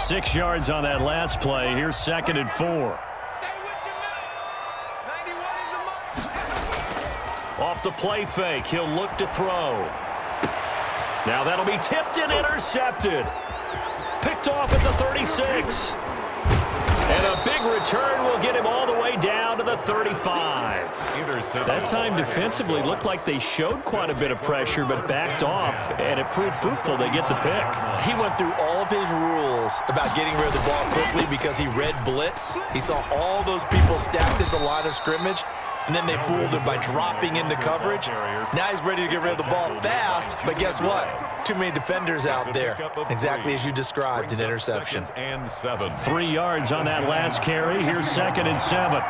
6 yards on that last play. Here's 2nd and 4. Off the play fake, he'll look to throw. Now that'll be tipped and intercepted. Picked off at the 36. And a big return will get him all the way down to the 35. That time defensively looked like they showed quite a bit of pressure but backed off, and it proved fruitful. They get the pick. He went through all of his rules about getting rid of the ball quickly because he read blitz. He saw all those people stacked at the line of scrimmage, and then they fooled him by dropping into coverage. Now he's ready to get rid of the ball fast, but guess what? Too many defenders out there. Exactly as you described, an interception. 3 yards on that last carry. Here's 2nd and 7.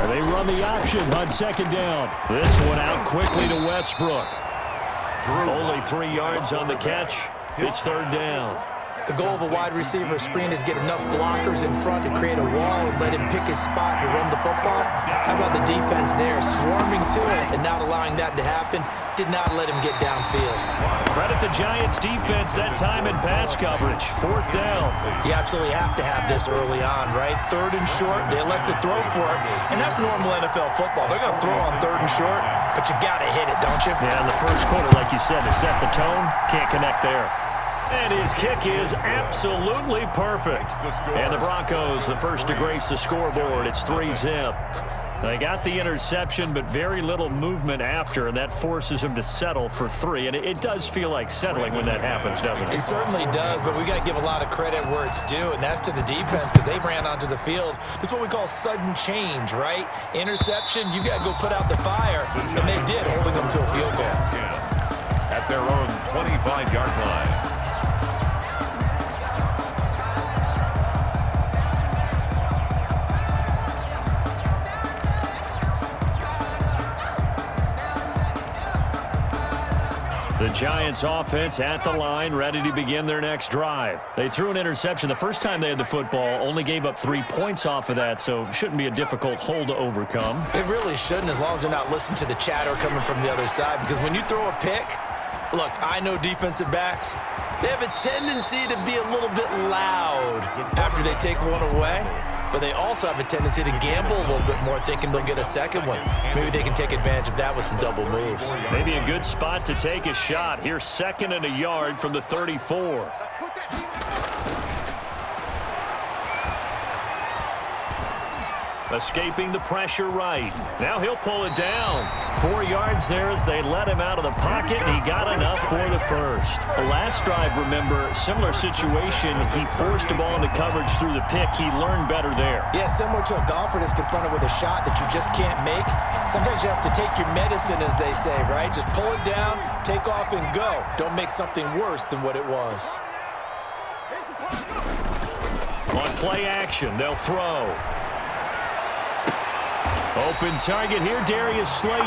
And they run the option on 2nd down. This one out quickly to Westbrook. Only 3 yards on the catch. It's 3rd down. The goal of a wide receiver screen is get enough blockers in front to create a wall and let him pick his spot to run the football. How about the defense there, swarming to it and not allowing that to happen? Did not let him get downfield. Credit the Giants' defense that time in pass coverage. 4th down. You absolutely have to have this early on, right? 3rd and short, they elect to throw for it, and that's normal NFL football. They're going to throw on 3rd and short, but you've got to hit it, don't you? Yeah, in the first quarter, like you said, to set the tone, can't connect there. And his kick is absolutely perfect. And the Broncos, the first to grace the scoreboard. It's 3-zip. They got the interception, but very little movement after, and that forces him to settle for 3. And it does feel like settling when that happens, doesn't it? It certainly does, but we got to give a lot of credit where it's due, and that's to the defense because they ran onto the field. This is what we call sudden change, right? Interception, you got to go put out the fire, and they did, holding them to a field goal. At their own 25-yard line. The Giants offense at the line, ready to begin their next drive. They threw an interception the first time they had the football, only gave up 3 points off of that, so shouldn't be a difficult hole to overcome. It really shouldn't, as long as they're not listening to the chatter coming from the other side, because when you throw a pick, look, I know defensive backs, they have a tendency to be a little bit loud after they take one away. But they also have a tendency to gamble a little bit more, thinking they'll get a second one. Maybe they can take advantage of that with some double moves. Maybe a good spot to take a shot. Here's 2nd and a yard from the 34. Escaping the pressure right. Now he'll pull it down. 4 yards there as they let him out of the pocket, and he got enough for the first. The last drive, remember, similar situation. He forced the ball into coverage through the pick. He learned better there. Yeah, similar to a golfer that's confronted with a shot that you just can't make. Sometimes you have to take your medicine, as they say, right? Just pull it down, take off, and go. Don't make something worse than what it was. On play action, they'll throw. Open target here, Darius Slayton.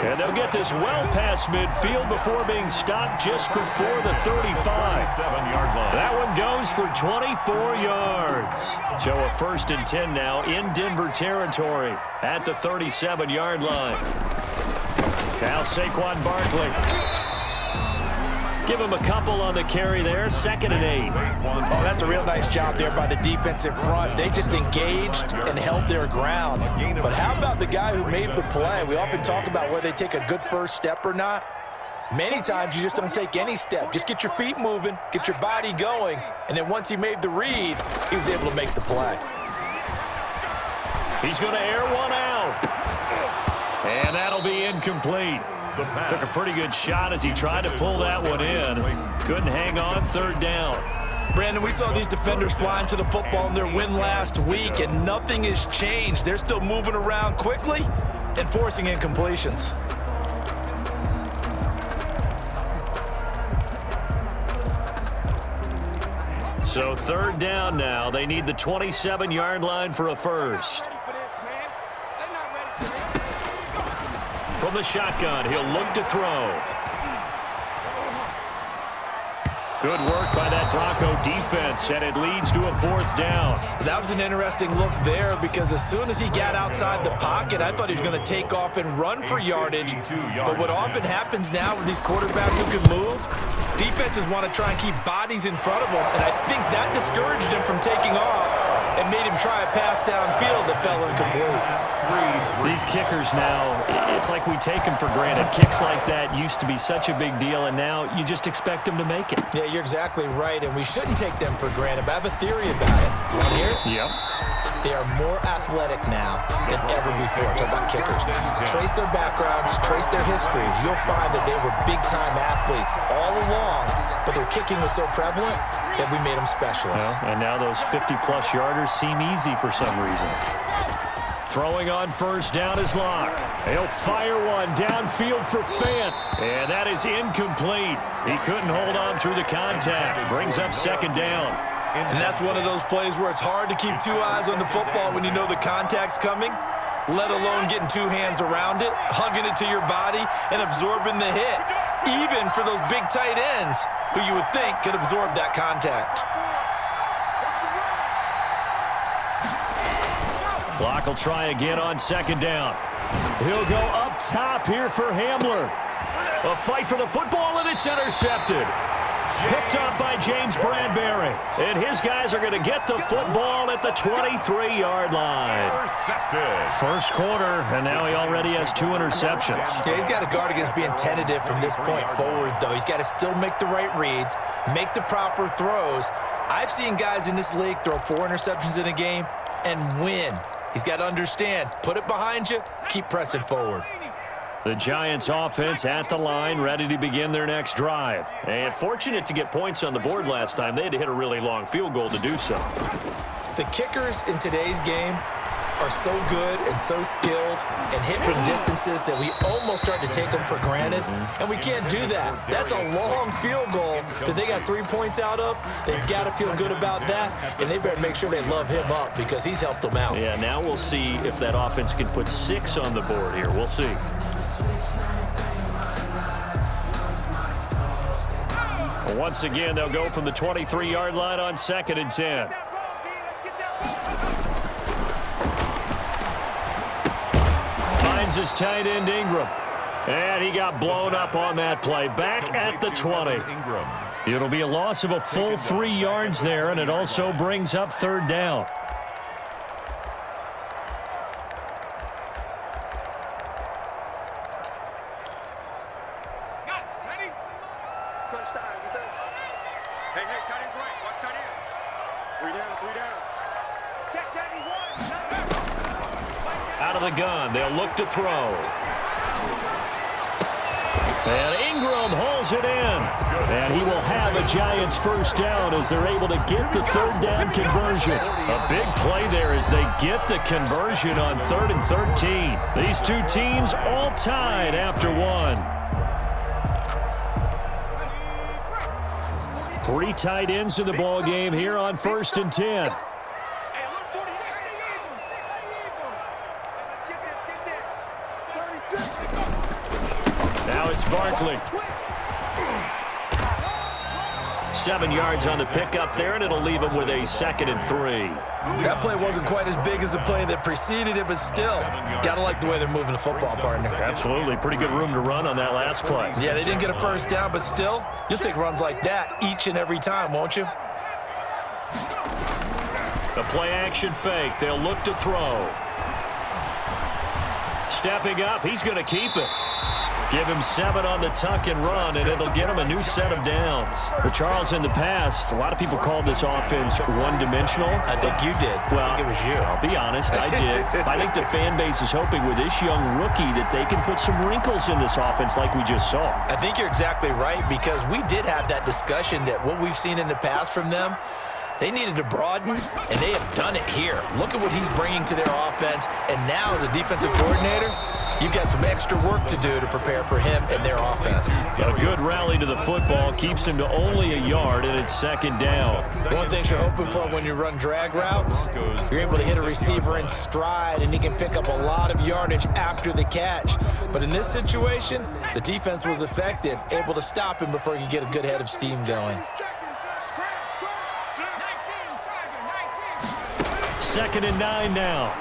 And they'll get this well past midfield before being stopped just before the 35. That one goes for 24 yards. So a 1st and 10 now in Denver territory at the 37-yard line. Now Saquon Barkley. Give him a couple on the carry there. 2nd and 8. Oh, that's a real nice job there by the defensive front. They just engaged and held their ground. But how about the guy who made the play? We often talk about whether they take a good first step or not. Many times you just don't take any step. Just get your feet moving, get your body going, and then once he made the read, he was able to make the play. He's going to air one out. And that'll be incomplete. Took a pretty good shot as he tried to pull that one in. Couldn't hang on. 3rd down. Brandon, we saw these defenders flying to the football in their win last week, and nothing has changed. They're still moving around quickly and forcing incompletions. So 3rd down now. They need the 27-yard line for a first. From the shotgun, he'll look to throw. Good work by that Bronco defense, and it leads to a 4th down. That was an interesting look there because as soon as he got outside the pocket, I thought he was going to take off and run for yardage. But what often happens now with these quarterbacks who can move, defenses want to try and keep bodies in front of him, and I think that discouraged him from taking off and made him try a pass downfield that fell incomplete. These kickers now, it's like we take them for granted. Kicks like that used to be such a big deal, and now you just expect them to make it. Yeah, you're exactly right, and we shouldn't take them for granted, but I have a theory about it. Want to hear it? Yep. They are more athletic now than ever before. Talk about kickers. Trace their backgrounds, trace their histories. You'll find that they were big-time athletes all along, but their kicking was so prevalent that we made them specialists. Well, and now those 50-plus yarders seem easy for some reason. Throwing on first down is Locke. He'll fire one downfield for Fant, and that is incomplete. He couldn't hold on through the contact. Brings up second down. And that's one of those plays where it's hard to keep two eyes on the football when you know the contact's coming, let alone getting two hands around it, hugging it to your body, and absorbing the hit, even for those big tight ends who you would think could absorb that contact. Locke will try again on second down. He'll go up top here for Hamler. A fight for the football, and it's intercepted. Picked up by James Bradbury. And his guys are going to get the football at the 23-yard line. First quarter, and now he already has 2 interceptions. Yeah, he's got to guard against being tentative from this point forward, though. He's got to still make the right reads, make the proper throws. I've seen guys in this league throw 4 interceptions in a game and win. He's got to understand, put it behind you, keep pressing forward. The Giants offense at the line, ready to begin their next drive. And fortunate to get points on the board last time. They had to hit a really long field goal to do so. The kickers in today's game are so good and so skilled and hit from distances that we almost start to take them for granted, and we can't do that. That's a long field goal that they got 3 points out of. They've got to feel good about that, and they better make sure they love him up because he's helped them out. Yeah, now we'll see if that offense can put 6 on the board here. We'll see. Once again, they'll go from the 23-yard line on 2nd and 10. Finds his tight end, Ingram. And he got blown up on that play. Back at the 20. It'll be a loss of a full 3 yards there, and it also brings up 3rd down. Out of the gun, they'll look to throw. And Ingram hauls it in. And he will have a Giants first down as they're able to get the 3rd down conversion. A big play there as they get the conversion on 3rd and 13. These two teams all tied after 1. 3 tight ends in the ball game here on 1st and 10. Now it's Barkley. 7 yards on the pickup there, and it'll leave him with a 2nd and 3. That play wasn't quite as big as the play that preceded it, but still, got to like the way they're moving the football, partner. Absolutely. Pretty good room to run on that last play. Yeah, they didn't get a first down, but still, you'll take runs like that each and every time, won't you? The play-action fake. They'll look to throw. Stepping up, he's going to keep it. Give him 7 on the tuck and run, and it'll get him a new set of downs. But Charles, in the past, a lot of people called this offense one-dimensional. I think you did. Well, I think it was you. I'll be honest, I did. I think the fan base is hoping with this young rookie that they can put some wrinkles in this offense like we just saw. I think you're exactly right, because we did have that discussion that what we've seen in the past from them, they needed to broaden, and they have done it here. Look at what he's bringing to their offense, and now as a defensive coordinator, you've got some extra work to do to prepare for him and their offense. A good rally to the football keeps him to only a yard, and it's 2nd down. One thing you're hoping for when you run drag routes, you're able to hit a receiver in stride, and he can pick up a lot of yardage after the catch. But in this situation, the defense was effective, able to stop him before he could get a good head of steam going. 2nd and 9 now.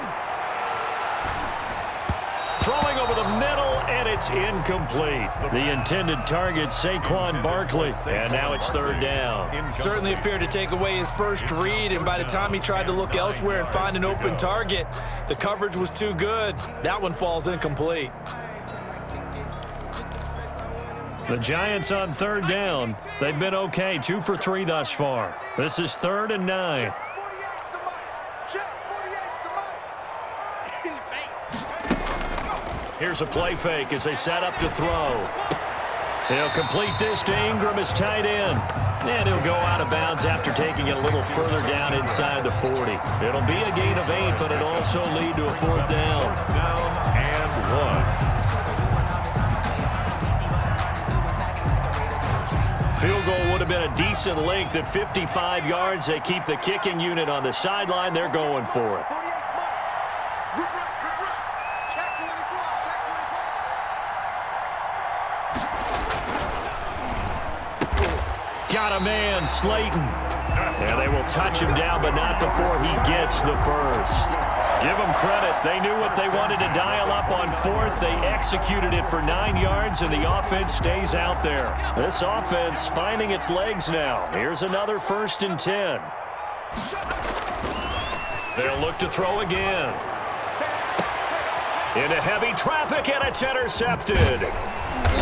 Throwing over the middle, and it's It's incomplete. The intended target, Saquon Barkley. And now it's third down. Certainly appeared to take away his first read, and by the time he tried to look elsewhere and find an open target, the coverage was too good. That one falls incomplete. The Giants on third down. They've been okay, 2 for 3 thus far. This is 3rd and 9. Here's a play fake as they set up to throw. He'll complete this to Ingram as tight end. And he'll go out of bounds after taking it a little further down inside the 40. It'll be a gain of 8, but it'll also lead to a 4th down. Down and 1. Field goal would have been a decent length at 55 yards. They keep the kicking unit on the sideline. They're going for it. Got a man, Slayton. And they will touch him down, but not before he gets the first. Give them credit. They knew what they wanted to dial up on 4th. They executed it for 9 yards, and the offense stays out there. This offense finding its legs now. Here's another 1st and 10. They'll look to throw again. Into heavy traffic, and it's intercepted.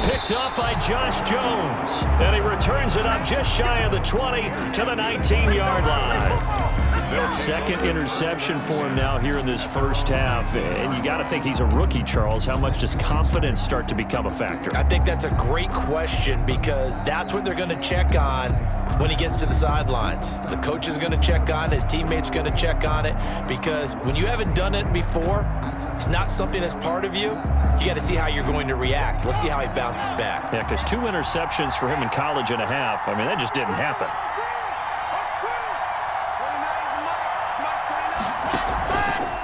Picked up by Josh Jones. And he returns it up just shy of the 20 to the 19-yard line. Second interception for him now here in this first half. And you got to think he's a rookie, Charles. How much does confidence start to become a factor? I think that's a great question because that's what they're going to check on when he gets to the sidelines. The coach is going to check on it. His teammates are going to check on it because when you haven't done it before, it's not something that's part of you. You got to see how you're going to react. Let's see how he bounces back. Yeah, because 2 interceptions for him in college and a half. I mean, that just didn't happen.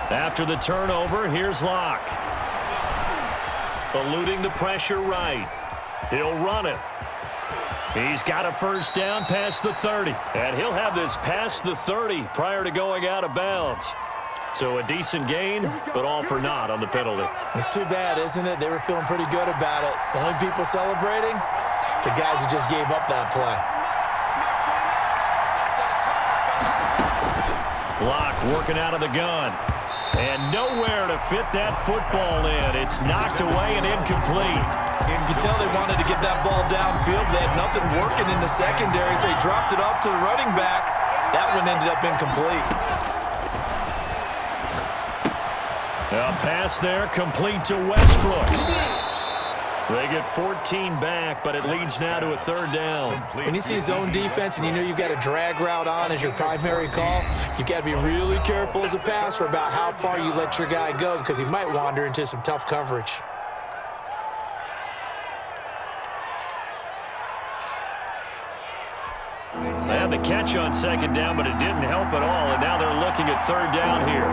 After the turnover, here's Locke. Eluding the pressure right. He'll run it. He's got a first down past the 30. And he'll have this past the 30 prior to going out of bounds. So a decent gain, but all for naught on the penalty. It's too bad, isn't it? They were feeling pretty good about it. The only people celebrating, the guys who just gave up that play. Locke working out of the gun. And nowhere to fit that football in. It's knocked away and incomplete. You could tell they wanted to get that ball downfield. They had nothing working in the secondary, so they dropped it off to the running back. That one ended up incomplete. A pass there, complete to Westbrook. They get 14 back, but it leads now to a 3rd down. When you see zone defense and you know you've got a drag route on as your primary call, you've got to be really careful as a passer about how far you let your guy go because he might wander into some tough coverage. They had the catch on 2nd down, but it didn't help at all, and now they're looking at 3rd down here.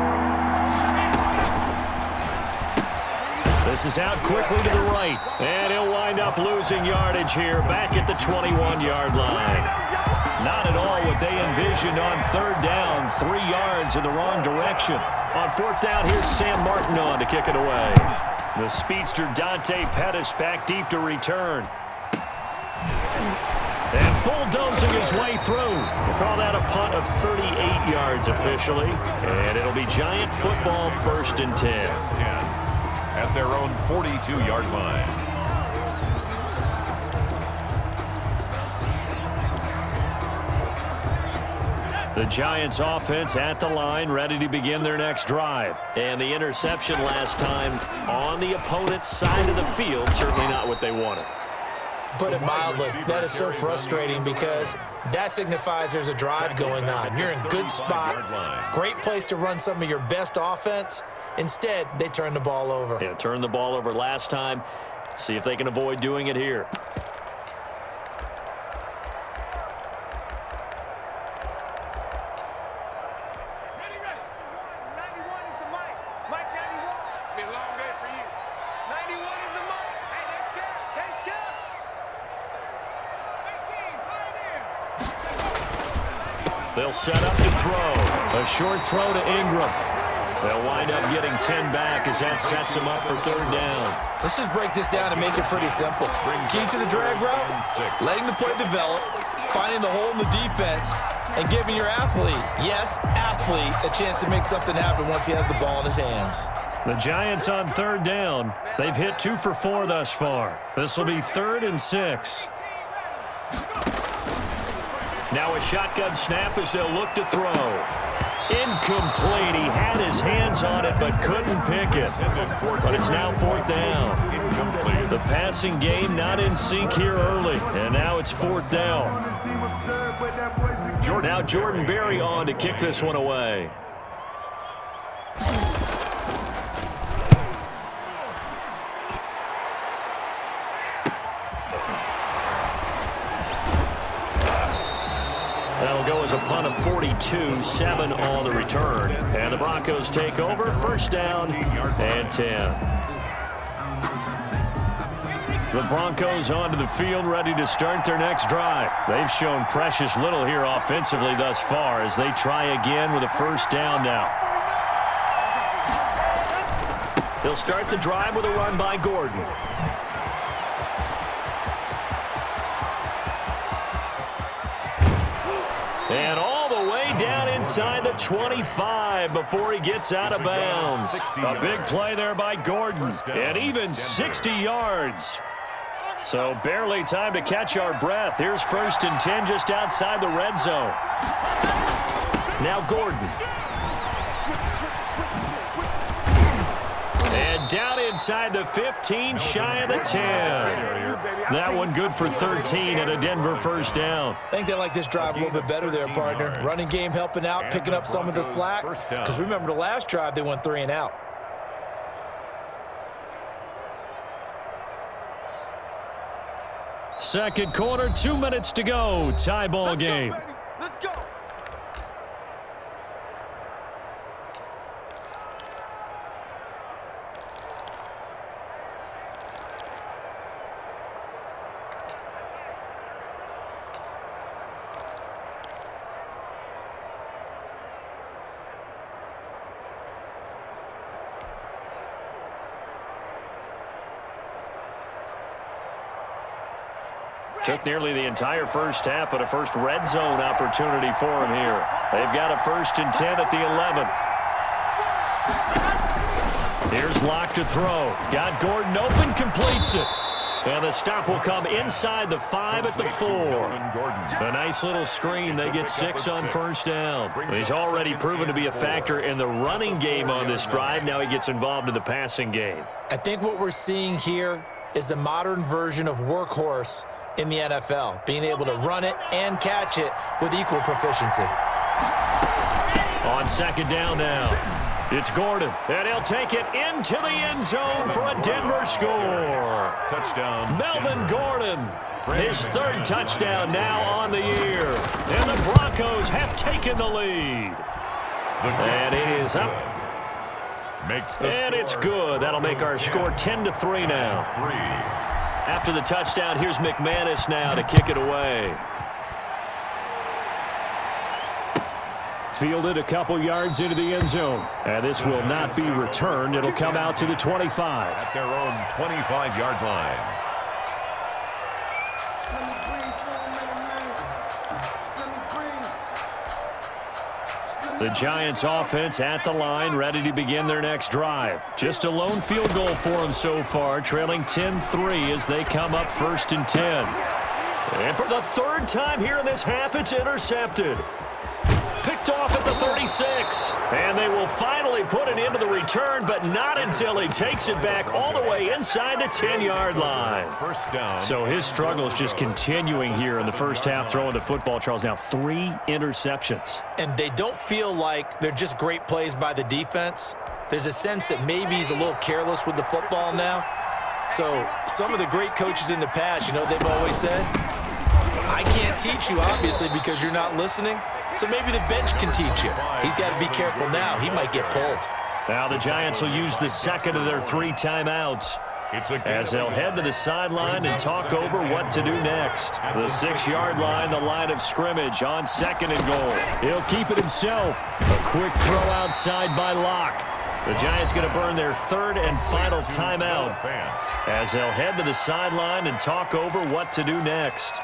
This is out quickly to the right, and he'll wind up losing yardage here back at the 21-yard line. Not at all what they envisioned on 3rd down, 3 yards in the wrong direction. On 4th down, here's Sam Martin on to kick it away. The speedster Dante Pettis back deep to return. And bulldozing his way through. We'll call that a punt of 38 yards officially, and it'll be Giant football 1st and 10. At their own 42-yard line. The Giants offense at the line, ready to begin their next drive. And the interception last time on the opponent's side of the field, certainly not what they wanted. Put it mildly, that is so frustrating because that signifies there's a drive going on. You're in good spot, great place to run some of your best offense. Instead, they turn the ball over. Yeah, turned the ball over last time. See if they can avoid doing it here. They'll set up to throw. A short throw to Ingram. They'll wind up getting 10 back as that sets them up for third down. Let's just break this down and make it pretty simple. Key to the drag route, letting the play develop, finding the hole in the defense, and giving your athlete, yes, athlete, a chance to make something happen once he has the ball in his hands. The Giants on third down. They've hit 2 for 4 thus far. This will be 3rd and 6. Now a shotgun snap as they'll look to throw. Incomplete. He had his hands on it but couldn't pick it. But it's now 4th down. The passing game not in sync here early. And now it's 4th down. Now Jordan Berry on to kick this one away. That'll go as a punt of 42, 7 on the return. And the Broncos take over, 1st down and 10. The Broncos onto the field, ready to start their next drive. They've shown precious little here offensively thus far as they try again with a 1st down now. They'll start the drive with a run by Gordon. And all the way down inside the 25 before he gets out of bounds. A big play there by Gordon. And even 60 yards. So barely time to catch our breath. Here's 1st and 10 just outside the red zone. Now Gordon. And down inside the 15, shy of the 10. That one good for 13 and a Denver 1st down. I think they like this drive a little bit better there, partner. Running game helping out, picking up some of the slack. Because remember the last drive, they went 3 and out. Second quarter, 2 minutes to go. Tie ball game. Let's go. Took nearly the entire first half, but a first red zone opportunity for him here. They've got a 1st and 10 at the 11. Here's Locke to throw. Got Gordon open, completes it. And the stop will come inside the 5 at the 4. A nice little screen. They get 6 on 1st down. He's already proven to be a factor in the running game on this drive. Now he gets involved in the passing game. I think what we're seeing here is the modern version of workhorse in the NFL, being able to run it and catch it with equal proficiency. On 2nd down now, it's Gordon, and he'll take it into the end zone for a Denver score. Touchdown. Melvin Gordon, his 3rd touchdown now on the year. And the Broncos have taken the lead. And it is up. And it's good. That'll make our score 10-3 now. After the touchdown, here's McManus now to kick it away. Fielded a couple yards into the end zone. And this will not be returned. It'll come out to the 25. At their own 25-yard line. The Giants offense at the line, ready to begin their next drive. Just a lone field goal for them so far, trailing 10-3 as they come up 1st and 10. And for the 3rd time here in this half, it's intercepted. Picked off at the 36. And they will finally put it into the return, but not until he takes it back all the way inside the 10-yard line. 1st down. So his struggle is just continuing here in the first half, throwing the football, Charles. Now 3 interceptions. And they don't feel like they're just great plays by the defense. There's a sense that maybe he's a little careless with the football now. So some of the great coaches in the past, you know, they've always said, I can't teach you, obviously, because you're not listening. So maybe the bench can teach you. He's got to be careful now. He might get pulled. Now the Giants will use the 2nd of their 3 timeouts as they'll head to the sideline and talk over what to do next. The 6-yard line, the line of scrimmage on 2nd and goal. He'll keep it himself. A quick throw outside by Locke. The Giants going to burn their third and final timeout as they'll head to the sideline and talk over what to do next.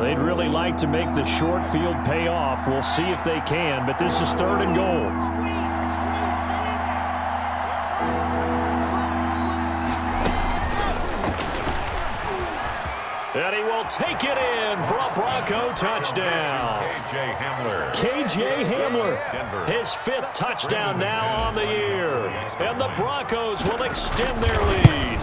They'd really like to make the short field pay off. We'll see if they can, but this is third and goal. And he will take it in for a Bronco touchdown. KJ Hamler, his fifth touchdown now on the year. And the Broncos will extend their lead.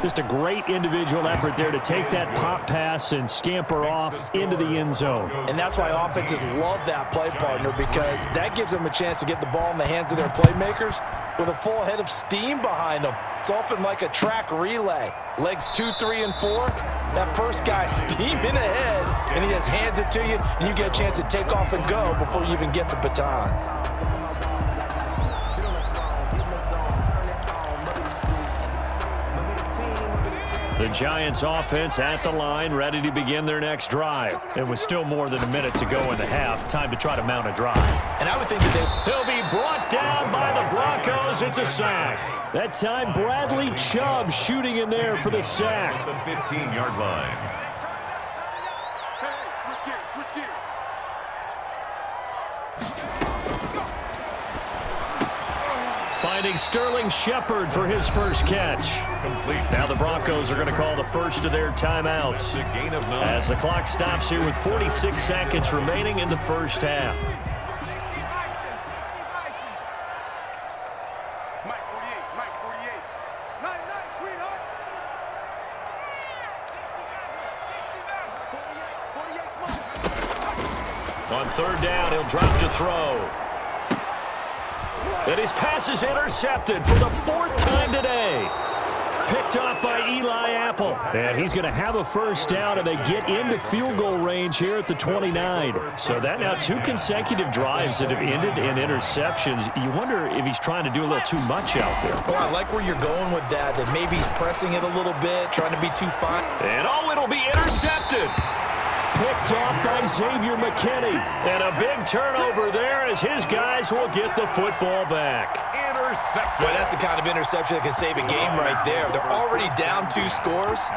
Just a great individual effort there to take that pop pass and scamper off into the end zone. And that's why offenses love that play partner, because that gives them a chance to get the ball in the hands of their playmakers with a full head of steam behind them. It's often like a track relay. Legs 2, 3, and 4. That first guy steaming ahead, and he just hands it to you, and you get a chance to take off and go before you even get the baton. The Giants offense at the line, ready to begin their next drive. It was still more than a minute to go in the half. Time to try to mount a drive. And I would think that he'll be brought down by the Broncos. It's a sack. That time, Bradley Chubb shooting in there for the sack. The 15-yard line. Finding Sterling Shepard for his first catch. Now the Broncos are going to call the first of their timeouts as the clock stops here with 46 seconds remaining in the first half. On third down, he'll drop to throw. And his pass is intercepted for the fourth time today. Picked off by Eli Apple. And he's going to have a first down, and they get into field goal range here at the 29. So that now 2 consecutive drives that have ended in interceptions. You wonder if he's trying to do a little too much out there. Well, I like where you're going with that maybe he's pressing it a little bit, trying to be too fine. And it'll be intercepted. Picked off by Xavier McKinney. And a big turnover there as his guys will get the football back. Intercepted. Boy, that's the kind of interception that can save a game right there. They're already down 2 scores.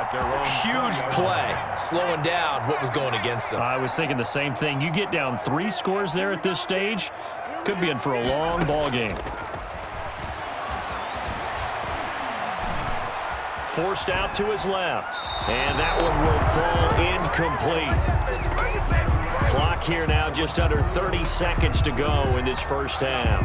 Huge play, slowing down what was going against them. I was thinking the same thing. You get down 3 scores there at this stage, could be in for a long ball game. Forced out to his left. And that one will fall incomplete. Clock here now just under 30 seconds to go in this first half.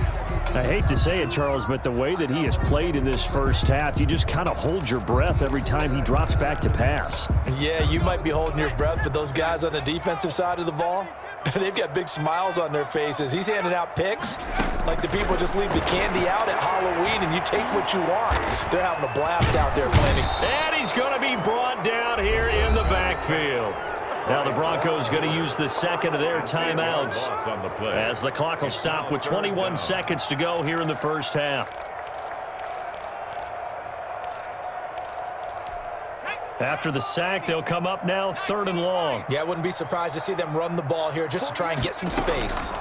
I hate to say it, Charles, but the way that he has played in this first half, you just kind of hold your breath every time he drops back to pass. Yeah, you might be holding your breath, but those guys on the defensive side of the ball, they've got big smiles on their faces. He's handing out picks like the people just leave the candy out at Halloween and you take what you want. They're having a blast out there planning. And he's going to be brought down here in the backfield. Now the Broncos going to use the second of their timeouts as the clock will stop with 21 seconds to go here in the first half. After the sack, they'll come up now 3rd and long. Yeah, I wouldn't be surprised to see them run the ball here just to try and get some space.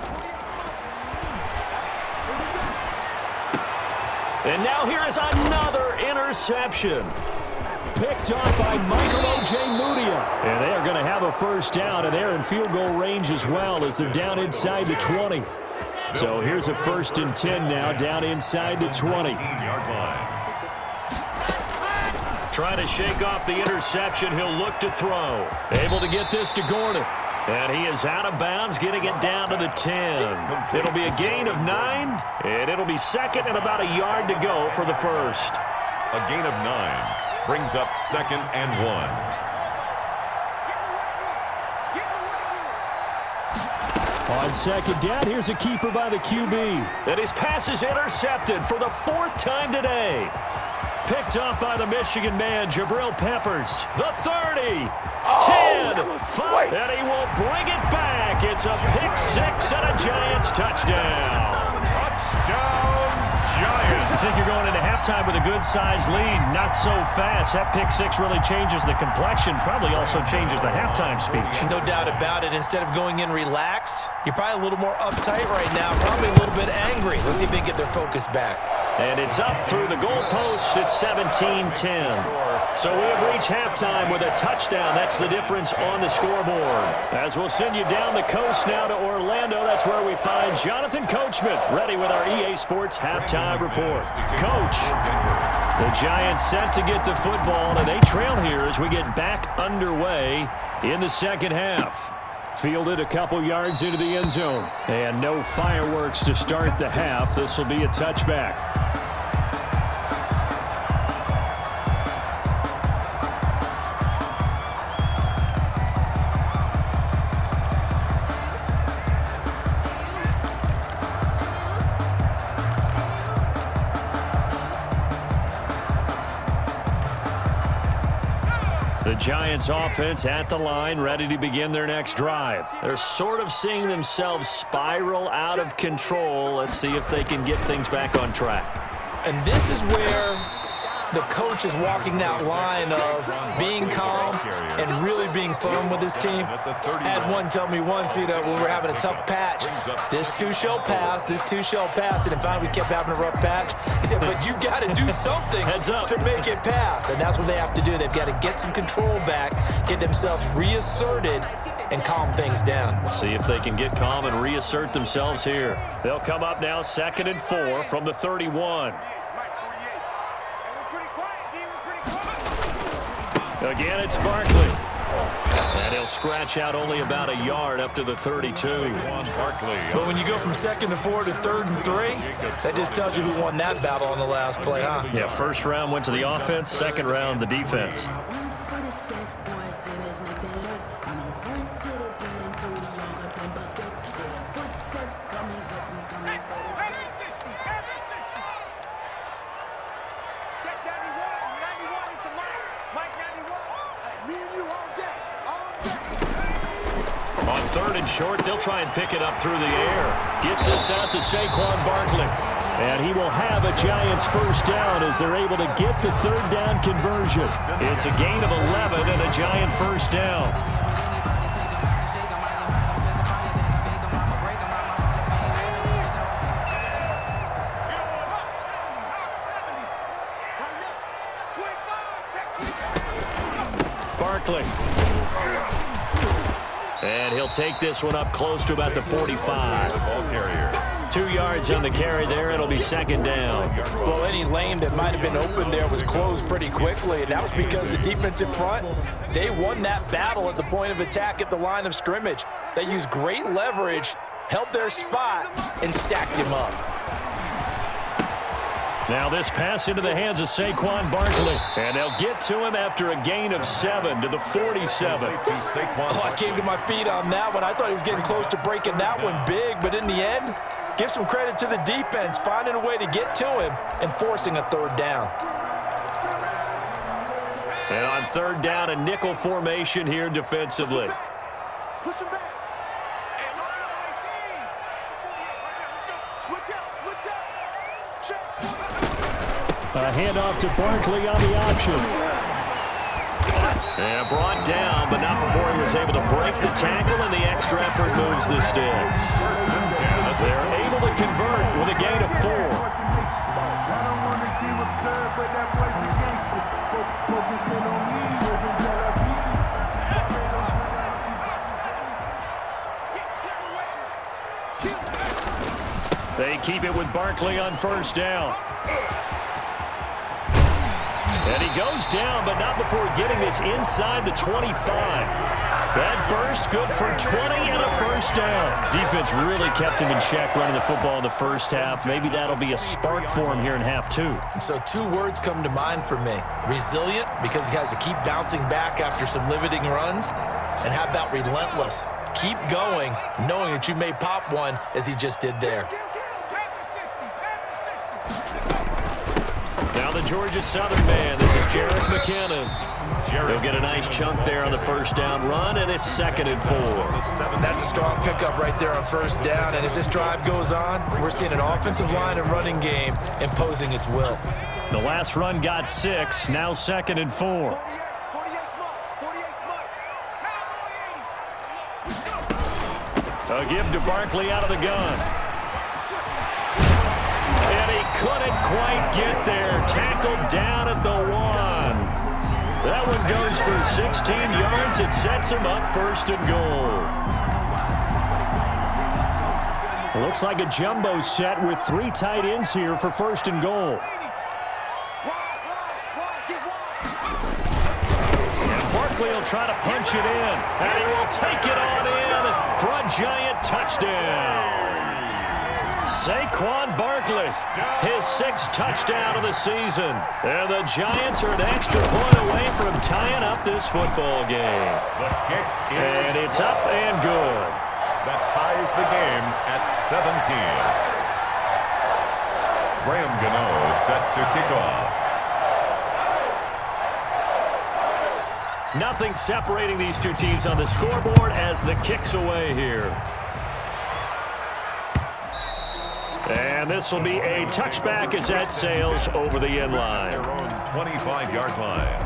And now here is another interception. Picked off by Michael Ojemudia. And they are going to have a first down, and they're in field goal range as well as they're down inside the 20. So here's a 1st and 10 now, down inside the 20. Trying to shake off the interception. He'll look to throw. Able to get this to Gordon. And he is out of bounds, getting it down to the 10. It'll be a gain of 9, and it'll be 2nd and about a yard to go for the first. A gain of 9 brings up 2nd and 1. On 2nd down, here's a keeper by the QB. And his pass is intercepted for the 4th time today. Picked off by the Michigan man, Jabril Peppers. The 30, 10, 5, and he will bring it back. It's a pick 6 and a Giants touchdown. Touchdown, Giants. think you're going into halftime with a good-sized lead. Not so fast. That pick six really changes the complexion, probably also changes the halftime speech. No doubt about it. Instead of going in relaxed, you're probably a little more uptight right now, probably a little bit angry. Let's see if they can get their focus back. And it's up through the goalposts. It's 17-10. So we have reached halftime with a touchdown. That's the difference on the scoreboard. As we'll send you down the coast now to Orlando, that's where we find Jonathan Coachman, ready with our EA Sports halftime report. Coach, the Giants set to get the football, and they trail here as we get back underway in the second half. Fielded a couple yards into the end zone. And no fireworks to start the half. This will be a touchback. The Giants offense at the line, ready to begin their next drive. They're sort of seeing themselves spiral out of control. Let's see if they can get things back on track. And this is where the coach is walking that line of being calm and really being firm with his team. I had one tell me once, when we were having a tough patch, this too shall pass, this too shall pass. And then finally we kept having a rough patch. He said, but you got to do something to make it pass. And that's what they have to do. They've got to get some control back, get themselves reasserted, and calm things down. See if they can get calm and reassert themselves here. They'll come up now 2nd and 4 from the 31. Again, it's Barkley. And he'll scratch out only about a yard up to the 32. But when you go from 2nd and 4 to 3rd and 3, that just tells you who won that battle on the last play, huh? Yeah, first round went to the offense, second round the defense. On 3rd and short, they'll try and pick it up through the air. Gets this out to Saquon Barkley. And he will have a Giants first down as they're able to get the 3rd down conversion. It's a gain of 11 and a Giant first down. Barkley. And he'll take this one up close to about the 45. 2 yards on the carry there. It'll be 2nd down. Well, any lane that might have been open there was closed pretty quickly, and that was because the defensive front, they won that battle at the point of attack at the line of scrimmage. They used great leverage, held their spot, and stacked him up. Now this pass into the hands of Saquon Barkley. And they'll get to him after a gain of 7 to the 47. Oh, I came to my feet on that one. I thought he was getting close to breaking that one big, but in the end, give some credit to the defense, finding a way to get to him and forcing a 3rd down. And on 3rd down, a nickel formation here defensively. Push him back. Hey, line on 18. Switch out, switch out. Check. A handoff to Barkley on the option. And brought down, but not before he was able to break the tackle, and the extra effort moves the sticks. They're able to convert with a gain of 4. They keep it with Barkley on first down. And he goes down, but not before getting this inside the 25. That burst good for 20 and a first down. Defense really kept him in check running the football in the first half. Maybe that'll be a spark for him here in half 2. So 2 words come to mind for me. Resilient, because he has to keep bouncing back after some limiting runs. And how about relentless? Keep going, knowing that you may pop one as he just did there. Now the Georgia Southern man. This is Jerick McKinnon. They'll get a nice chunk there on the first down run, and it's 2nd and 4. That's a strong pickup right there on first down, and as this drive goes on, we're seeing an offensive line and running game imposing its will. The last run got 6, now 2nd and 4. A give to Barkley out of the gun. And he couldn't quite get there. Tackled down at the 1. That one goes for 16 yards. It sets him up 1st and goal. Looks like a jumbo set with 3 tight ends here for 1st and goal. And Barkley will try to punch it in. And he will take it on in for a giant touchdown. Saquon Barkley, his 6th touchdown of the season. And the Giants are an extra point away from tying up this football game. And it's up and good. That ties the game at 17. Graham Gano set to kick off. Nothing separating these two teams on the scoreboard as the kick's away here. And this will be a touchback as that sails over the end line. Their own 25-yard line.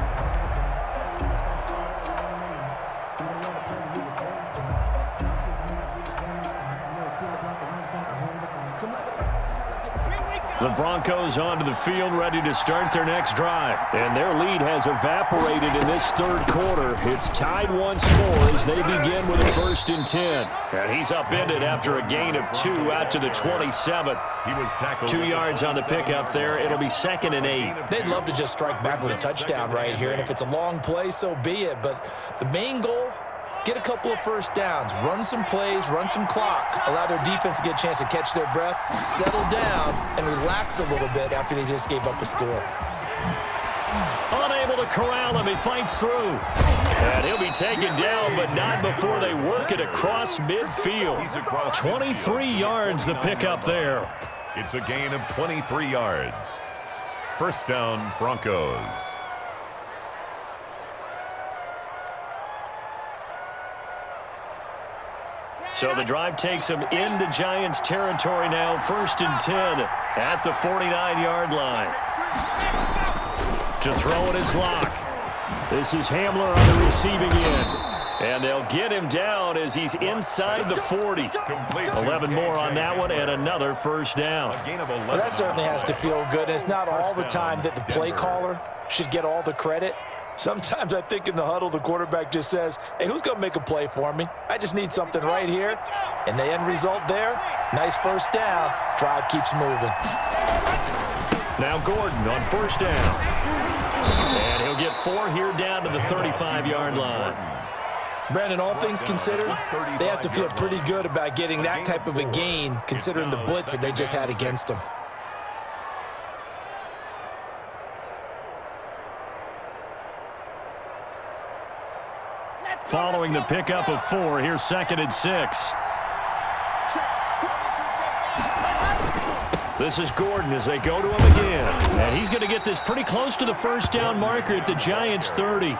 The Broncos onto the field, ready to start their next drive. And their lead has evaporated in this 3rd quarter. It's tied once more as they begin with a 1st and 10. And he's upended after a gain of 2 out to the 27. He was tackled 2 yards on the pickup there. It'll be 2nd and 8. They'd love to just strike back with a touchdown right here, and if it's a long play, so be it. But the main goal, get a couple of first downs, run some plays, run some clock, allow their defense to get a chance to catch their breath, settle down, and relax a little bit after they just gave up a score. Unable to corral him, he fights through. And he'll be taken down, but not before they work it across midfield. 23 yards the pickup there. It's a gain of 23 yards. 1st down, Broncos. So the drive takes him into Giants territory now. 1st and 10 at the 49-yard line. To throw it is Locke. This is Hamler on the receiving end. And they'll get him down as he's inside the 40. 11 more on that one and another 1st down. Well, that certainly has to feel good. It's not all the time that the play caller should get all the credit. Sometimes I think in the huddle, the quarterback just says, hey, who's going to make a play for me? I just need something right here. And the end result there, nice 1st down. Drive keeps moving. Now Gordon on 1st down. And he'll get 4 here down to the 35-yard line. Brandon, all things considered, they have to feel pretty good about getting that type of a gain considering the blitz that they just had against them. Following the pickup of 4, here's 2nd and 6. This is Gordon as they go to him again. And he's going to get this pretty close to the 1st down marker at the Giants' 30.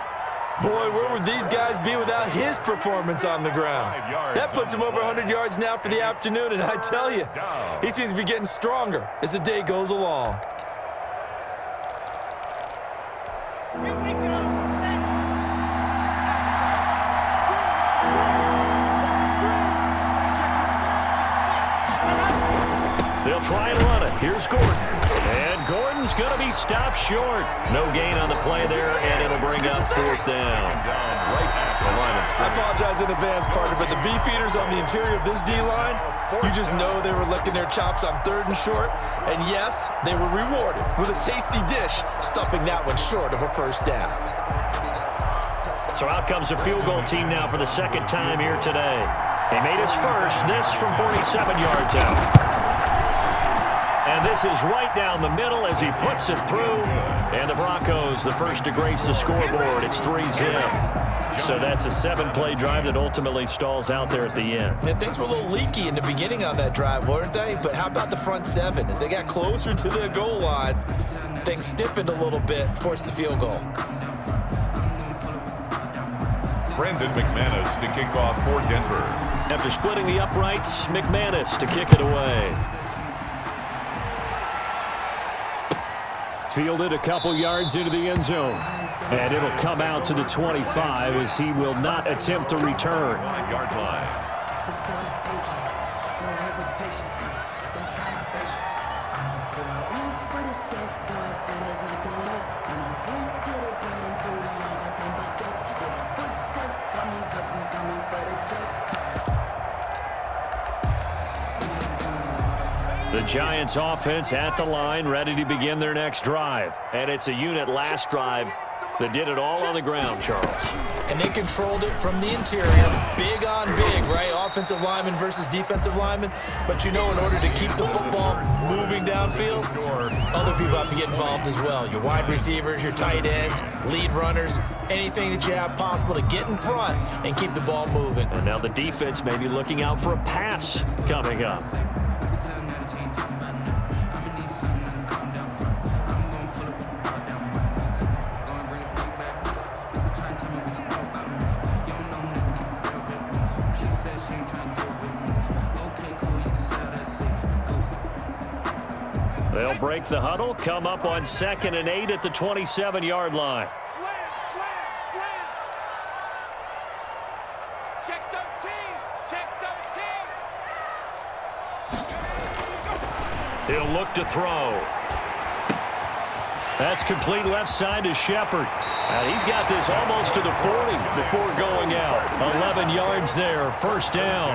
Boy, where would these guys be without his performance on the ground? That puts him over 100 yards now for the afternoon, and I tell you, he seems to be getting stronger as the day goes along. Here we go. They'll try and run it. Here's Gordon. And Gordon's going to be stopped short. No gain on the play there, and it'll bring up 4th down. I apologize in advance, partner, but the beefeaters on the interior of this D-line, you just know they were licking their chops on 3rd and short. And yes, they were rewarded with a tasty dish, stuffing that one short of a 1st down. So out comes a field goal team now for the 2nd time here today. He made his first, this from 47 yards out. And this is right down the middle as he puts it through. And the Broncos, the first to grace the scoreboard. It's 3-zip. So that's a 7-play drive that ultimately stalls out there at the end. Yeah, things were a little leaky in the beginning on that drive, weren't they? But how about the front 7? As they got closer to the goal line, things stiffened a little bit, forced the field goal. Brandon McManus to kick off for Denver. After splitting the uprights, McManus to kick it away. Fielded a couple yards into the end zone. And it'll come out to the 25 as he will not attempt to return. 9-yard line. It's gonna take it. No hesitation. Don't try my patience. I'ma put on for the sake, boy, till there's nothing left. And I'm clean to the blood until we all got them buckets. With our footsteps coming, cause we coming for the check. The Giants offense at the line, ready to begin their next drive. And it's a unit last drive that did it all on the ground, Charles. And they controlled it from the interior. Big on big, right? Offensive lineman versus defensive lineman. But you know, in order to keep the football moving downfield, other people have to get involved as well. Your wide receivers, your tight ends, lead runners, anything that you have possible to get in front and keep the ball moving. And now the defense may be looking out for a pass coming up. They'll break the huddle, come up on 2nd and 8 at the 27-yard line. Slam, slam, slam. Check 13. Check 13. He'll look to throw. That's complete left side to Shepard. And he's got this almost to the 40 before going out. 11 yards there, first down.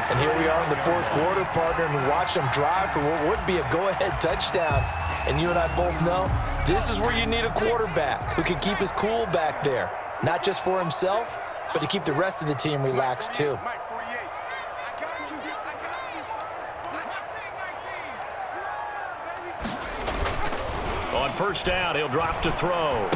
And here we are in the fourth quarter, partner, and watch them drive for what would be a go-ahead touchdown. And you and I both know this is where you need a quarterback who can keep his cool back there. Not just for himself, but to keep the rest of the team relaxed too. Mike 48. I got you. On first down, he'll drop to throw.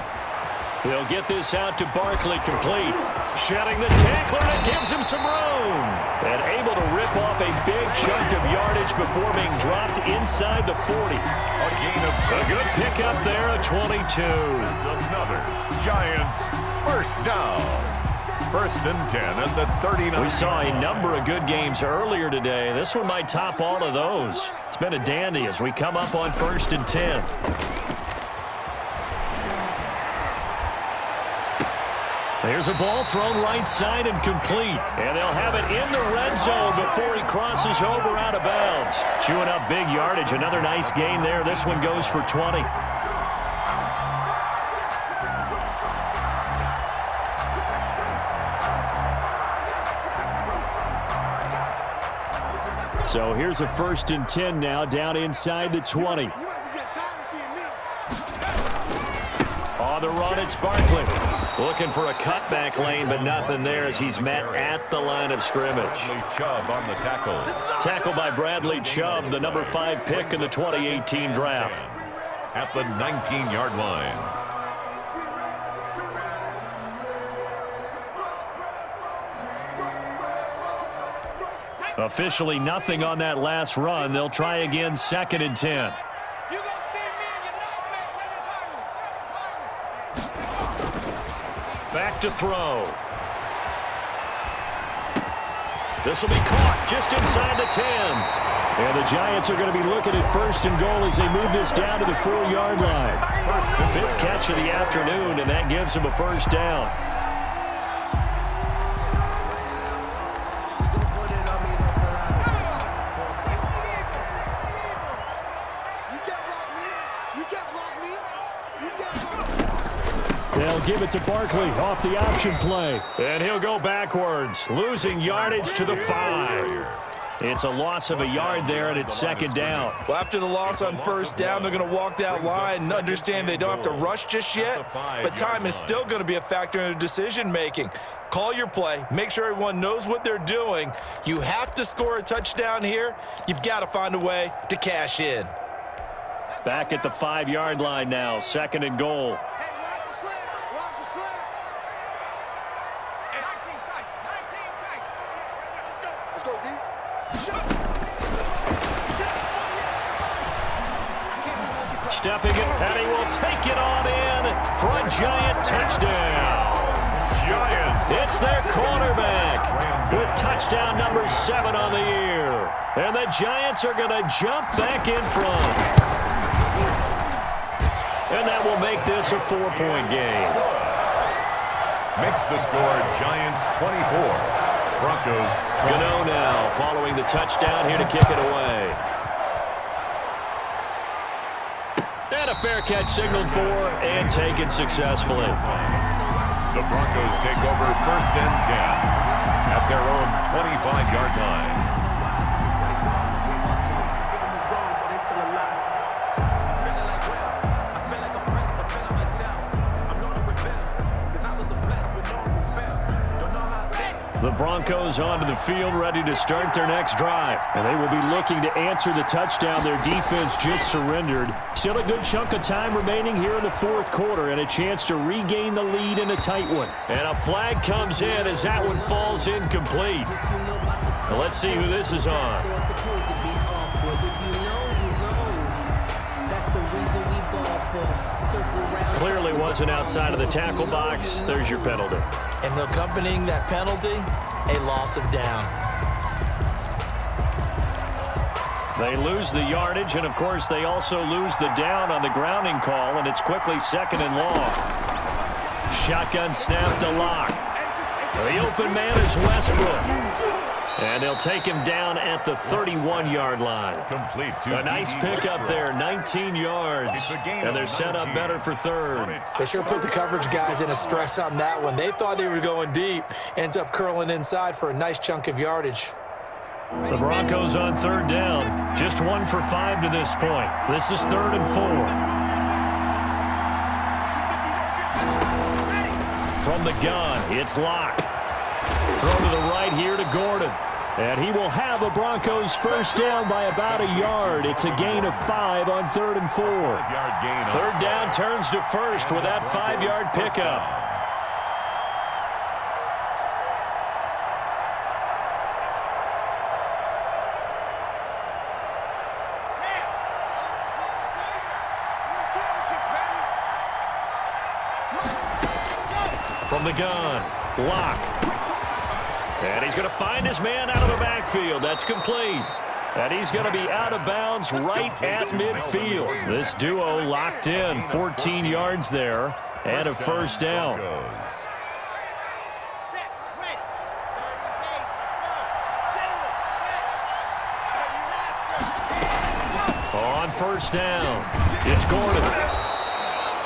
He'll get this out to Barkley, complete. Shedding the tackler, and it gives him some room. And able to rip off a big chunk of yardage before being dropped inside the 40. A gain of A good pickup there, a 22. It's another Giants first down. 1st and 10 at the 39. We saw a number of good games earlier today. This one might top all of those. It's been a dandy as we come up on 1st and 10. There's a ball thrown right side and complete. And they'll have it in the red zone before he crosses over out of bounds. Chewing up big yardage. Another nice gain there. This one goes for 20. So here's a 1st and 10 now, down inside the 20. On the run, it's Barkley. Looking for a cutback lane, but nothing there as he's met at the line of scrimmage. Chubb on the tackle. Tackled by Bradley Chubb, the number 5 pick in the 2018 draft. At the 19-yard line. Officially nothing on that last run. They'll try again, 2nd and 10. Back to throw. This will be caught just inside the 10. And the Giants are going to be looking at 1st and goal as they move this down to the 4-yard line. The 5th catch of the afternoon, and that gives them a first down. They'll give it to Barkley off the option play. And he'll go backwards, losing yardage to the 5. It's a loss of a yard there, and it's 2nd down. Well, after the loss on 1st down, they're going to walk that line and understand they don't have to rush just yet, but time is still going to be a factor in their decision-making. Call your play. Make sure everyone knows what they're doing. You have to score a touchdown here. You've got to find a way to cash in. Back at the 5-yard line now, 2nd and goal. Stepping it, and he will take it on in for a Giant touchdown. Giants. It's their quarterback with touchdown number 7 on the year. And the Giants are going to jump back in front. And that will make this a 4-point game. Makes the score Giants 24. Broncos. Gano now following the touchdown here to kick it away. And a fair catch signaled for and taken successfully. The Broncos take over 1st and 10 at their own 25-yard line. The Broncos onto the field, ready to start their next drive. And they will be looking to answer the touchdown their defense just surrendered. Still a good chunk of time remaining here in the 4th quarter and a chance to regain the lead in a tight one. And a flag comes in as that one falls incomplete. Now let's see who this is on. Clearly wasn't outside of the tackle box. There's your penalty. And accompanying that penalty, a loss of down. They lose the yardage, and of course they also lose the down on the grounding call, and it's quickly 2nd and long. Shotgun snap to Locke. The open man is Westbrook. And they'll take him down at the 31-yard line. Complete to A nice pickup there, 19 yards. And they're set up better for 3rd. They sure put the coverage guys in a stress on that one. They thought they were going deep. Ends up curling inside for a nice chunk of yardage. The Broncos on 3rd down. Just 1 for 5 to this point. This is 3rd and 4. From the gun, it's Locke. Throw to the right here to Gordon. And he will have the Broncos first down by about a yard. It's a gain of 5 on 3rd and 4. 3rd down turns to 1st with that 5-yard pickup. From the gun, Locke. And he's going to find his man out of the backfield. That's complete. And he's going to be out of bounds right at midfield. This duo locked in, 14 yards there, and a first down. On first down, it's Gordon.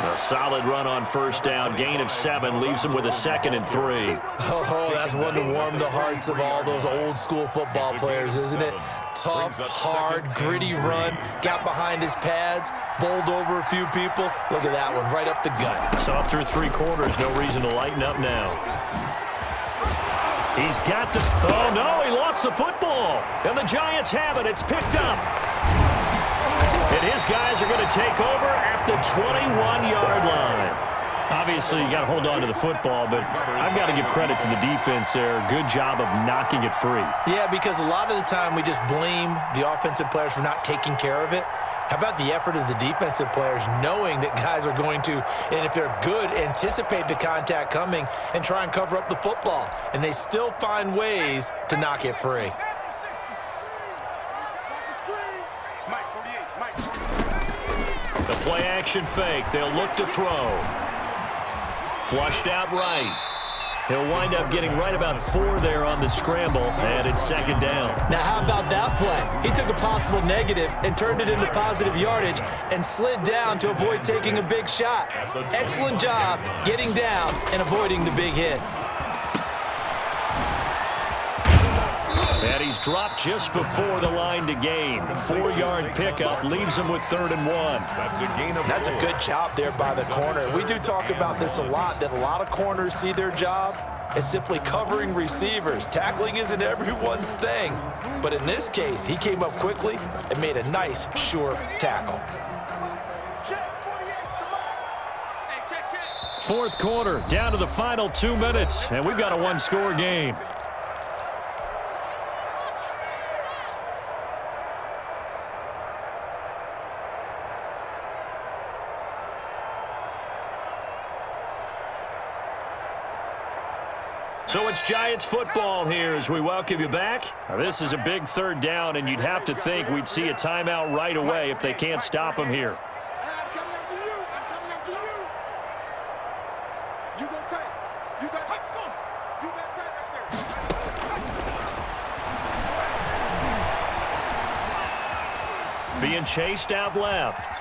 A solid run on first down, gain of 7, leaves him with a 2nd and 3. Oh, that's one to warm the hearts of all those old school football players, isn't it? Tough, hard, gritty run, got behind his pads, bowled over a few people. Look at that one, right up the gut. So up through 3 quarters, no reason to lighten up now. He's got the, oh no, he lost the football. And the Giants have it, it's picked up. And his guys are going to take over at the 21-yard line. Obviously, you got to hold on to the football, but I've got to give credit to the defense there. Good job of knocking it free. Yeah, because a lot of the time we just blame the offensive players for not taking care of it. How about the effort of the defensive players knowing that guys are going to, and if they're good, anticipate the contact coming and try and cover up the football. And they still find ways to knock it free. The play-action fake. They'll look to throw. Flushed out right. He'll wind up getting right about 4 there on the scramble, and it's 2nd down. Now, how about that play? He took a possible negative and turned it into positive yardage and slid down to avoid taking a big shot. Excellent job getting down and avoiding the big hit. And he's dropped just before the line to gain. 4-yard pickup leaves him with 3rd and 1. That's a good job there by the corner. We do talk about this a lot, that a lot of corners see their job as simply covering receivers. Tackling isn't everyone's thing. But in this case, he came up quickly and made a nice, sure tackle. 4th quarter, down to the final 2 minutes, and we've got a 1-score game. So it's Giants football here as we welcome you back. Now, this is a big third down, and you'd have to think we'd see a timeout right away if they can't stop them here. I'm coming after you. I'm coming after you. You go tight. You got go. You got tight right there. Being chased out left.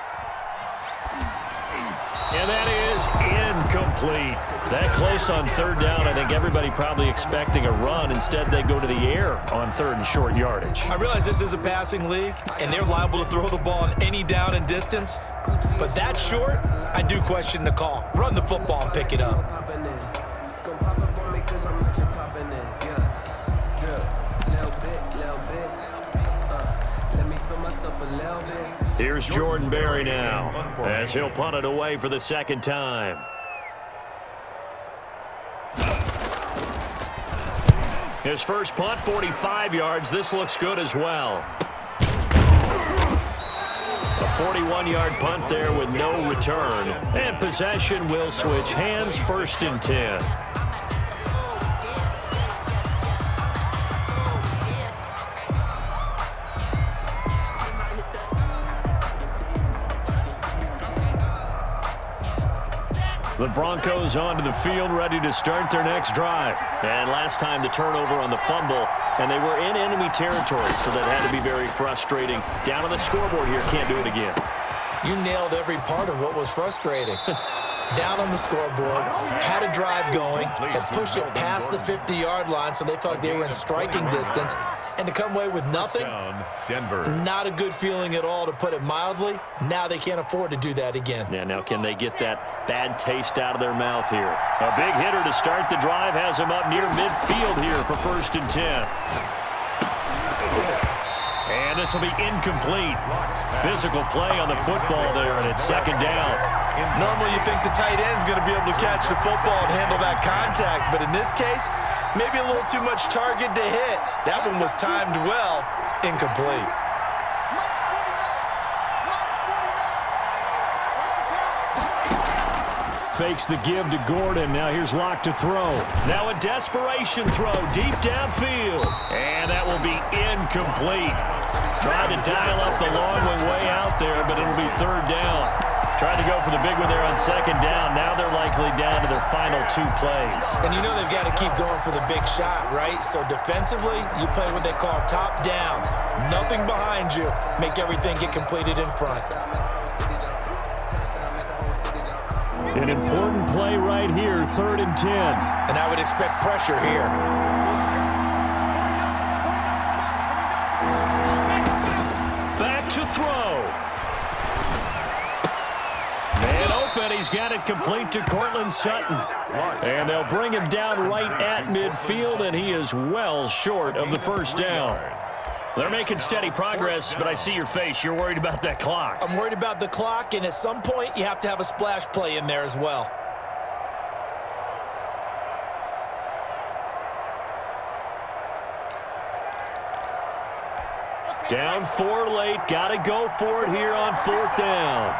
And that is incomplete. That close on third down. I think everybody probably expecting a run. Instead, they go to the air on third and short yardage. I realize this is a passing league, and they're liable to throw the ball on any down and distance. But that short, I do question the call. Run the football and pick it up. Here's Jordan Berry now as he'll punt it away for the second time. His first punt, 45 yards. This looks good as well. A 41-yard punt there with no return. And possession will switch hands, 1st and 10. The Broncos onto the field, ready to start their next drive. And last time the turnover on the fumble, and they were in enemy territory, so that had to be very frustrating. Down on the scoreboard here, can't do it again. You nailed every part of what was frustrating. Down on the scoreboard, had a drive going, had pushed it past the 50-yard line, so they thought they were in striking distance, and to come away with nothing, not a good feeling at all, to put it mildly. Now they can't afford to do that again. Yeah, now can they get that bad taste out of their mouth here? A big hitter to start the drive has them up near midfield here for 1st and 10. And this will be incomplete. Physical play on the football there, and it's 2nd down. Normally you think the tight end's going to be able to catch the football and handle that contact, but in this case, maybe a little too much target to hit. That one was timed well, incomplete. Fakes the give to Gordon. Now here's Locke to throw. Now a desperation throw deep downfield. And that will be incomplete. Tried to dial up the long one way out there, but it'll be 3rd down. Tried to go for the big one there on 2nd down. Now they're likely down to their final 2 plays. And you know they've got to keep going for the big shot, right? So defensively, you play what they call top down. Nothing behind you. Make everything get completed in front. An important play right here, 3rd and 10. And I would expect pressure here. Back to throw. Man open, he's got it complete to Cortland Sutton. And they'll bring him down right at midfield, and he is well short of the 1st down. They're making steady progress, but I see your face. You're worried about that clock. I'm worried about the clock, and at some point, you have to have a splash play in there as well. Down 4 late. Got to go for it here on 4th down.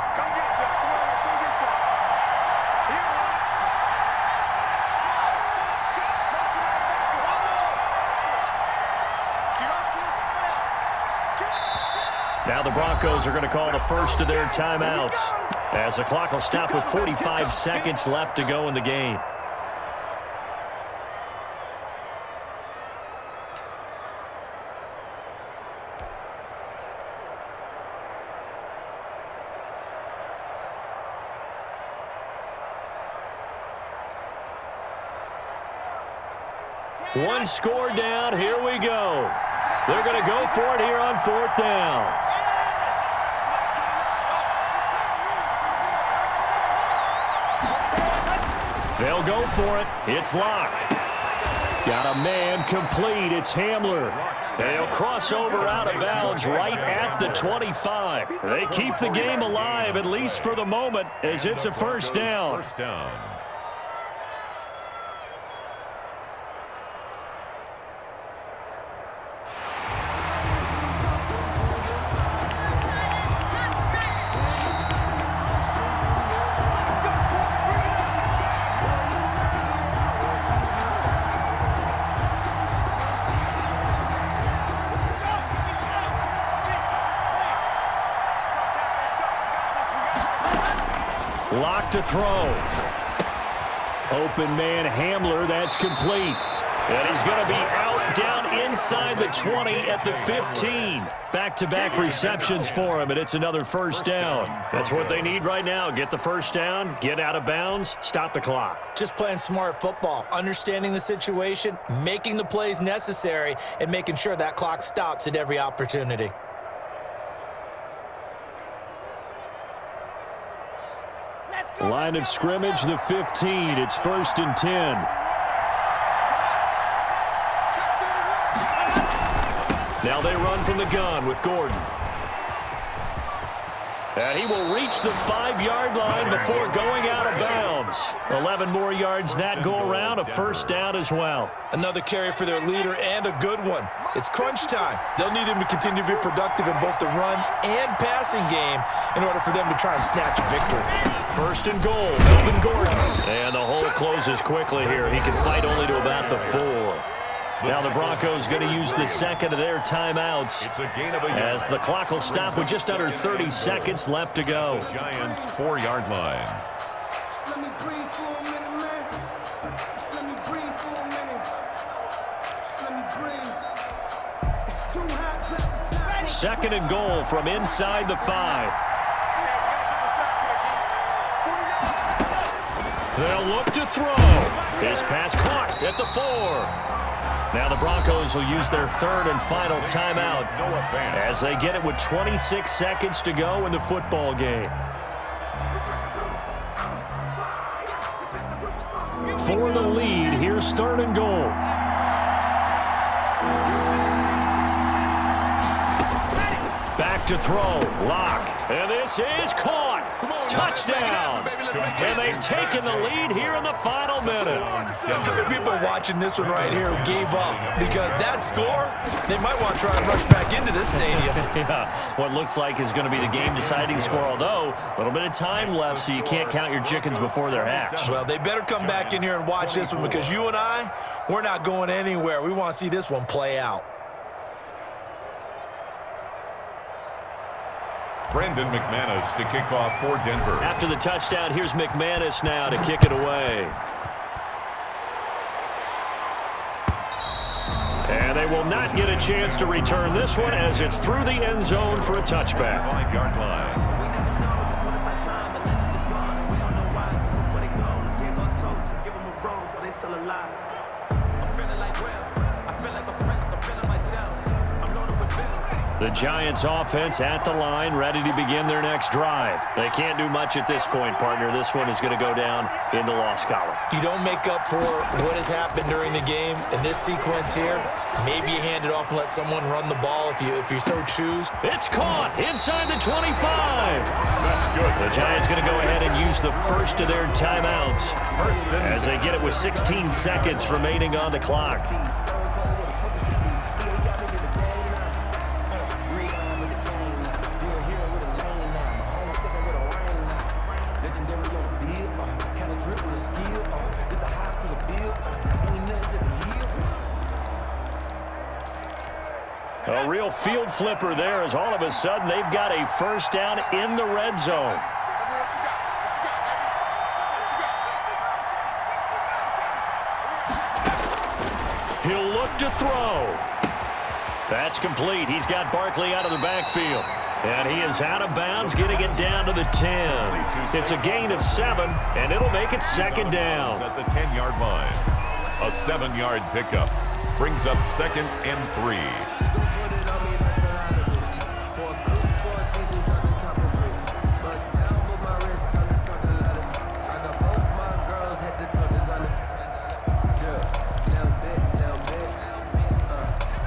Now the Broncos are going to call the first of their timeouts as the clock will stop with 45 seconds left to go in the game. One score down. Here we go. They're going to go for it here on 4th down. They'll go for it. It's Locke. Got a man complete. It's Hamler. They'll cross over out of bounds right at the 25. They keep the game alive, at least for the moment, as it's a 1st down. Lock to throw. Open man Hamler, that's complete. And he's going to be out down inside the 20 at the 15. Back-to-back receptions for him, and it's another first down. That's what they need right now. Get the first down, get out of bounds, stop the clock. Just playing smart football, understanding the situation, making the plays necessary, and making sure that clock stops at every opportunity. Line of scrimmage, the 15. It's 1st and 10. Now they run from the gun with Gordon. And he will reach the 5-yard line before going out of bounds. 11 more yards that go around, a first down as well. Another carry for their leader and a good one. It's crunch time. They'll need him to continue to be productive in both the run and passing game in order for them to try and snatch a victory. 1st and goal, Melvin Gordon. And the hole closes quickly here. He can fight only to about the 4. Now the Broncos going to use the second of their timeouts as the clock will stop with just under 30 seconds left to go. Giants 4-yard line. Let me breathe for a minute, man. Just let me breathe for a minute. Just let me breathe. It's too hot to have time. 2nd and goal from inside the 5. They'll look to throw. His pass caught at the 4. Now the Broncos will use their 3rd and final timeout as they get it with 26 seconds to go in the football game. For the lead, here's 3rd and goal. Back to throw, Lock, and this is caught. Touchdown. And they've taken the lead here in the final minute. How many people are watching this one right here who gave up? Because that score, they might want to try and rush back into this stadium. Yeah, what looks like is going to be the game-deciding score, although a little bit of time left, so you can't count your chickens before they're hatched. Well, they better come back in here and watch this one because you and I, we're not going anywhere. We want to see this one play out. Brendan McManus to kick off for Denver. After the touchdown, here's McManus now to kick it away. And they will not get a chance to return this one as it's through the end zone for a touchback. 5-yard line. The Giants offense at the line, ready to begin their next drive. They can't do much at this point, partner. This one is going to go down in the loss column. You don't make up for what has happened during the game. In this sequence here, maybe you hand it off and let someone run the ball if you so choose. It's caught inside the 25. That's good. The Giants going to go ahead and use the first of their timeouts as they get it with 16 seconds remaining on the clock. A real field flipper there as all of a sudden they've got a first down in the red zone. He'll look to throw. That's complete. He's got Barkley out of the backfield. And he is out of bounds, getting it down to the 10. It's a gain of 7, and it'll make it 2nd down. At the 10-yard line. A 7-yard pickup brings up 2nd and 3.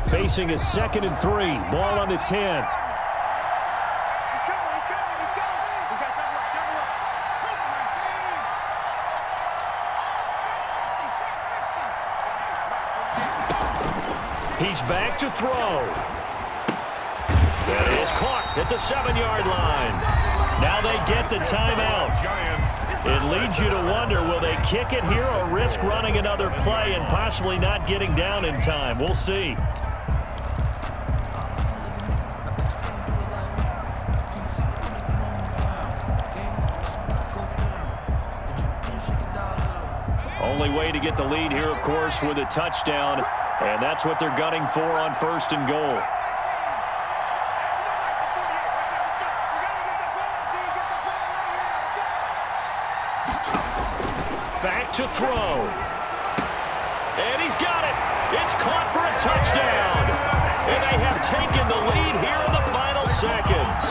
Facing a 2nd and 3. Ball on the 10. He's back to throw. That is caught at the 7-yard line. Now they get the timeout. It leads you to wonder, will they kick it here or risk running another play and possibly not getting down in time? We'll see. only way to get the lead here, of course, with a touchdown, and that's what they're gunning for on 1st and goal. Back to throw. And he's got it. It's caught for a touchdown. And they have taken the lead here in the final seconds.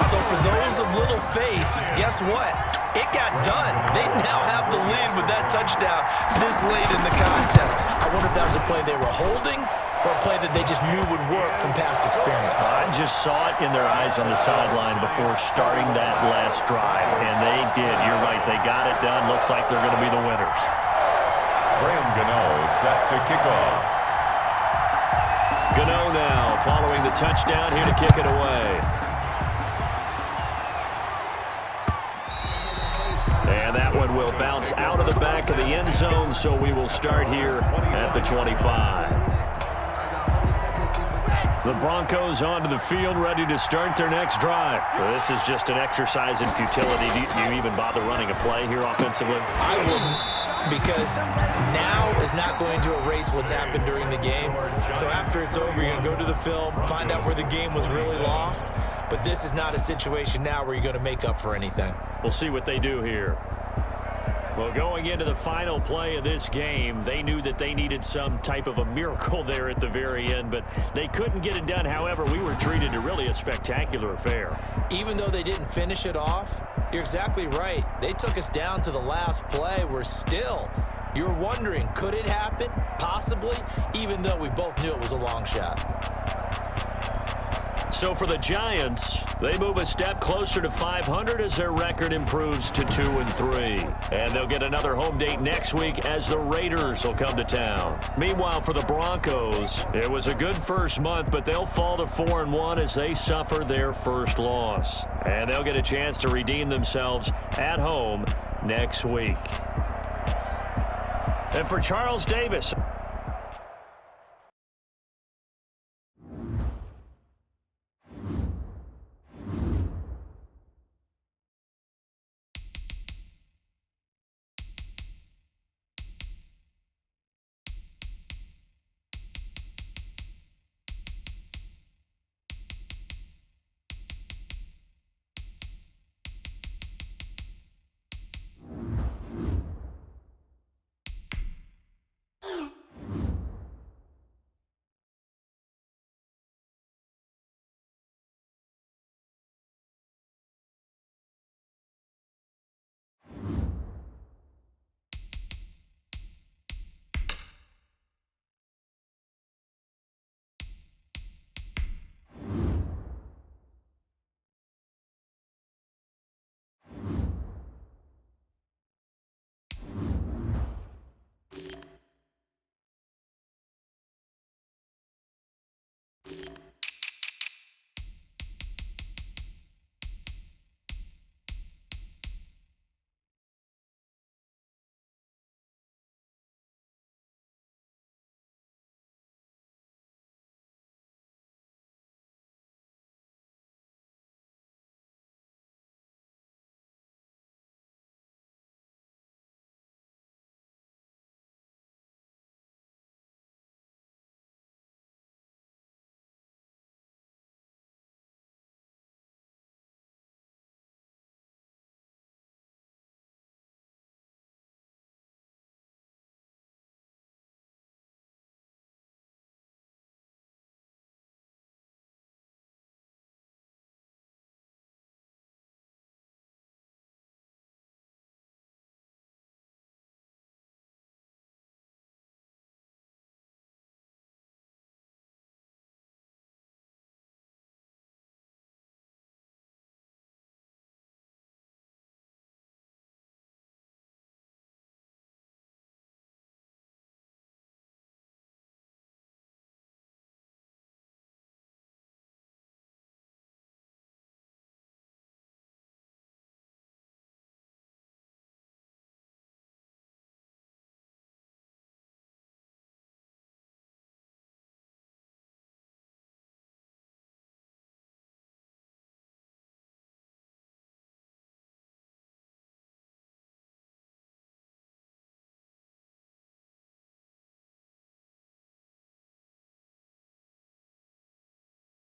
So for those of little faith, guess what? It got done. They now have the lead with that touchdown this late in the contest. I wonder if that was a play they were holding or a play that they just knew would work from past experience. I just saw it in their eyes on the sideline before starting that last drive, and they did. You're right. They got it done. Looks like they're going to be the winners. Graham Gano set to kick off. Gano now following the touchdown here to kick it away. And that one will bounce out of the back of the end zone, so we will start here at the 25. The Broncos onto the field, ready to start their next drive. Well, this is just an exercise in futility. Do you even bother running a play here offensively? I wouldn't, because now is not going to erase what's happened during the game. So after it's over, you're going to go to the film, find out where the game was really lost. But this is not a situation now where you're going to make up for anything. We'll see what they do here. Well, going into the final play of this game, they knew that they needed some type of a miracle there at the very end, but they couldn't get it done. However, we were treated to really a spectacular affair. Even though they didn't finish it off, you're exactly right. They took us down to the last play. We're still, you're wondering, could it happen? Possibly, even though we both knew it was a long shot. So for the Giants, they move a step closer to 500 as their record improves to 2-3. And they'll get another home date next week as the Raiders will come to town. Meanwhile, for the Broncos, it was a good first month, but they'll fall to 4-1 as they suffer their first loss. And they'll get a chance to redeem themselves at home next week. And for Charles Davis,